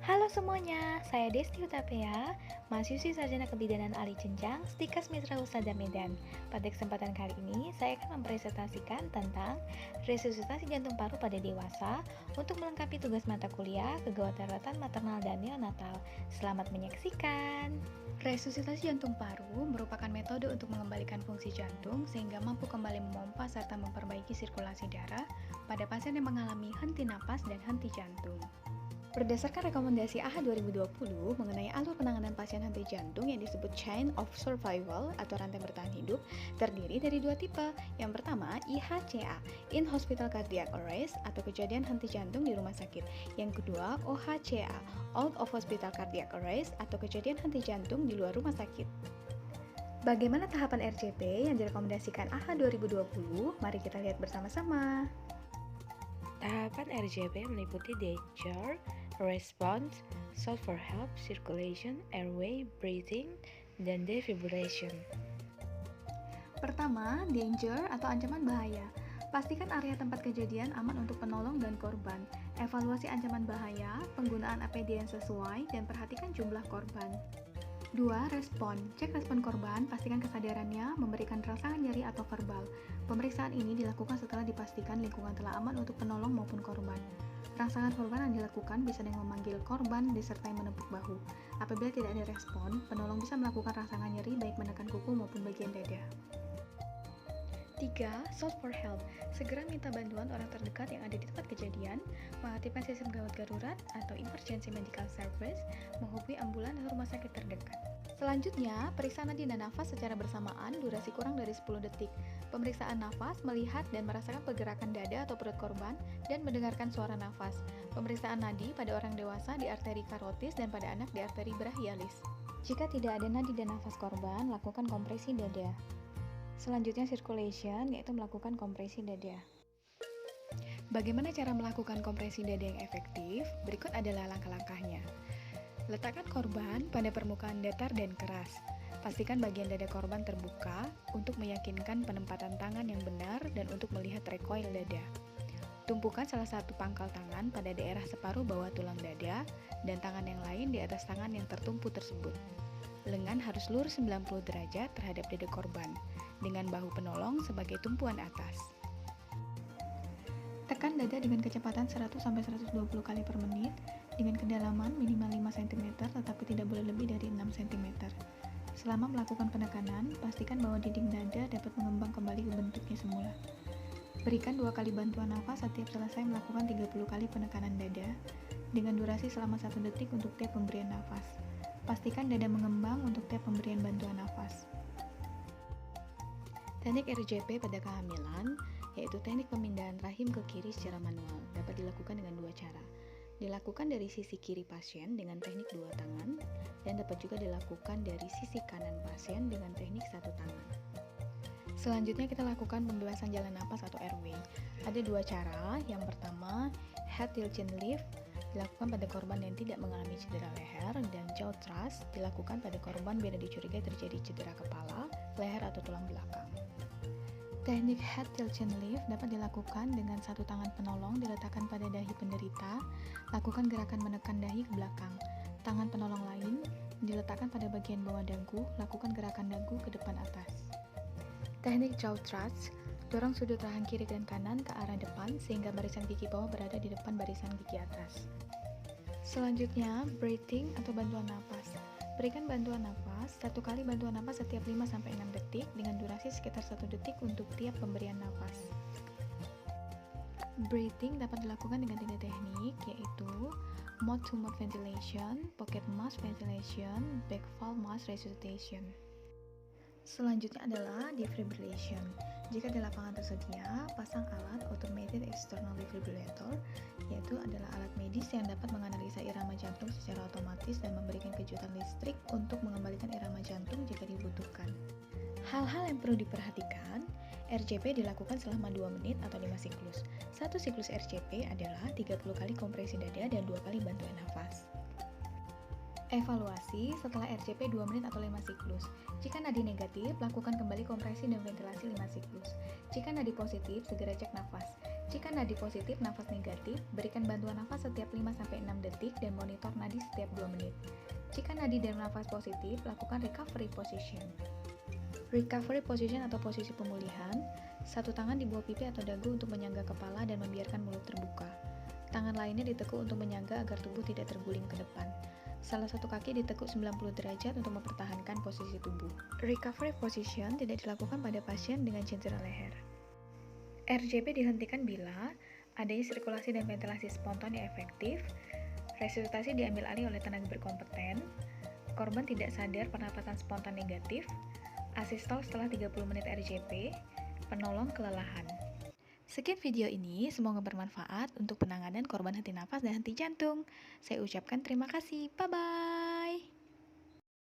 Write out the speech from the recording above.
Halo semuanya, saya Desti Utapea, mahasiswi Sarjana Kebidanan Alih Jenjang, Stikas Mitra Husada Medan. Pada kesempatan kali ini, saya akan mempresentasikan tentang resusitasi jantung paru pada dewasa untuk melengkapi tugas mata kuliah kegawat daruratan maternal dan neonatal. Selamat menyaksikan. Resusitasi jantung paru merupakan metode untuk mengembalikan fungsi jantung sehingga mampu kembali memompa serta memperbaiki sirkulasi darah pada pasien yang mengalami henti napas dan henti jantung. Berdasarkan rekomendasi AHA 2020 mengenai alur penanganan pasien henti jantung yang disebut Chain of Survival atau rantai bertahan hidup, terdiri dari dua tipe. Yang pertama, IHCA, In Hospital Cardiac Arrest atau kejadian henti jantung di rumah sakit. Yang kedua, OHCA, Out of Hospital Cardiac Arrest atau kejadian henti jantung di luar rumah sakit. Bagaimana tahapan RCP yang direkomendasikan AHA 2020? Mari kita lihat bersama-sama. Tahapan RJP meliputi danger, response, shout for help, circulation, airway, breathing, dan defibrillation. Pertama, danger atau ancaman bahaya. Pastikan area tempat kejadian aman untuk penolong dan korban. Evaluasi ancaman bahaya, penggunaan APD yang sesuai, dan perhatikan jumlah korban. 2. Respon. Cek respon korban, pastikan kesadarannya, memberikan rangsangan nyeri atau verbal. Pemeriksaan ini dilakukan setelah dipastikan lingkungan telah aman untuk penolong maupun korban. Rangsangan korban yang dilakukan bisa dengan memanggil korban disertai menepuk bahu. Apabila tidak ada respon, penolong bisa melakukan rangsangan nyeri baik menekan kuku maupun bagian dada. 3. Shout for help. Segera minta bantuan orang terdekat yang ada di tempat kejadian, mengaktifkan sistem gawat darurat atau emergency medical service, menghubungi ambulan atau rumah sakit terdekat. Selanjutnya, periksa nadi dan nafas secara bersamaan, durasi kurang dari 10 detik. Pemeriksaan nafas, melihat dan merasakan pergerakan dada atau perut korban, dan mendengarkan suara nafas. Pemeriksaan nadi pada orang dewasa di arteri karotis dan pada anak di arteri brachialis. Jika tidak ada nadi dan nafas korban, lakukan kompresi dada. Selanjutnya circulation, yaitu melakukan kompresi dada. Bagaimana cara melakukan kompresi dada yang efektif? Berikut adalah langkah-langkahnya. Letakkan korban pada permukaan datar dan keras. Pastikan bagian dada korban terbuka untuk meyakinkan penempatan tangan yang benar dan untuk melihat recoil dada. Tumpukan salah satu pangkal tangan pada daerah separuh bawah tulang dada dan tangan yang lain di atas tangan yang tertumpu tersebut. Lengan harus lurus 90 derajat terhadap dada korban, dengan bahu penolong sebagai tumpuan atas. Tekan dada dengan kecepatan 100-120 kali per menit, dengan kedalaman minimal 5 cm tetapi tidak boleh lebih dari 6 cm. Selama melakukan penekanan, pastikan bahwa dinding dada dapat mengembang kembali ke bentuknya semula. Berikan 2 kali bantuan nafas setiap selesai melakukan 30 kali penekanan dada, dengan durasi selama 1 detik untuk tiap pemberian nafas. Pastikan dada mengembang untuk tiap pemberian bantuan nafas. Teknik RJP pada kehamilan, yaitu teknik pemindahan rahim ke kiri secara manual, dapat dilakukan dengan 2 cara. Dilakukan dari sisi kiri pasien dengan teknik 2 tangan, dan dapat juga dilakukan dari sisi kanan pasien dengan teknik 1 tangan. Selanjutnya kita lakukan pembebasan jalan napas atau airway. Ada 2 cara. Yang pertama, head till chin lift, dilakukan pada korban yang tidak mengalami cedera leher, dan jaw thrust dilakukan pada korban bila dicurigai terjadi cedera kepala, leher atau tulang belakang. Teknik head till chin lift dapat dilakukan dengan 1 tangan penolong diletakkan pada dahi penderita, lakukan gerakan menekan dahi ke belakang. Tangan penolong lain diletakkan pada bagian bawah dagu, lakukan gerakan dagu ke depan atas. Teknik jaw thrust, dorong sudut rahang kiri dan kanan ke arah depan sehingga barisan gigi bawah berada di depan barisan gigi atas. Selanjutnya, breathing atau bantuan napas. Berikan bantuan napas, 1 kali bantuan napas setiap 5-6 detik dengan durasi sekitar 1 detik untuk tiap pemberian napas. Breathing dapat dilakukan dengan 3 teknik, yaitu mouth-to-mouth ventilation, pocket mask ventilation, back valve mask resuscitation. Selanjutnya adalah defibrillation. Jika di lapangan tersedia, pasang alat automated external defibrillator, yaitu adalah alat medis yang dapat menganalisa irama jantung secara otomatis dan memberikan kejutan listrik untuk mengembalikan irama jantung jika dibutuhkan. Hal-hal yang perlu diperhatikan, RCP dilakukan selama 2 menit atau 5 siklus. 1 siklus RCP adalah 30 kali kompresi dada dan 2 kali bantuan nafas. Evaluasi setelah RCP 2 menit atau 5 siklus. Jika nadi negatif, lakukan kembali kompresi dan ventilasi 5 siklus. Jika nadi positif, segera cek nafas. Jika nadi positif, nafas negatif, berikan bantuan nafas setiap 5-6 detik dan monitor nadi setiap 2 menit. Jika nadi dan nafas positif, lakukan recovery position. Recovery position atau posisi pemulihan, satu tangan di bawah pipi atau dagu untuk menyangga kepala dan membiarkan mulut terbuka. Tangan lainnya ditekuk untuk menyangga agar tubuh tidak terguling ke depan. Salah satu kaki ditekuk 90 derajat untuk mempertahankan posisi tubuh. Recovery position tidak dilakukan pada pasien dengan cedera leher. RJP dihentikan bila adanya sirkulasi dan ventilasi spontan yang efektif, resusitasi diambil alih oleh tenaga berkompeten, korban tidak sadar pernapasan spontan negatif, asistol setelah 30 menit RJP, penolong kelelahan. Sekian video ini, semoga bermanfaat untuk penanganan korban henti nafas dan henti jantung. Saya ucapkan terima kasih. Bye-bye.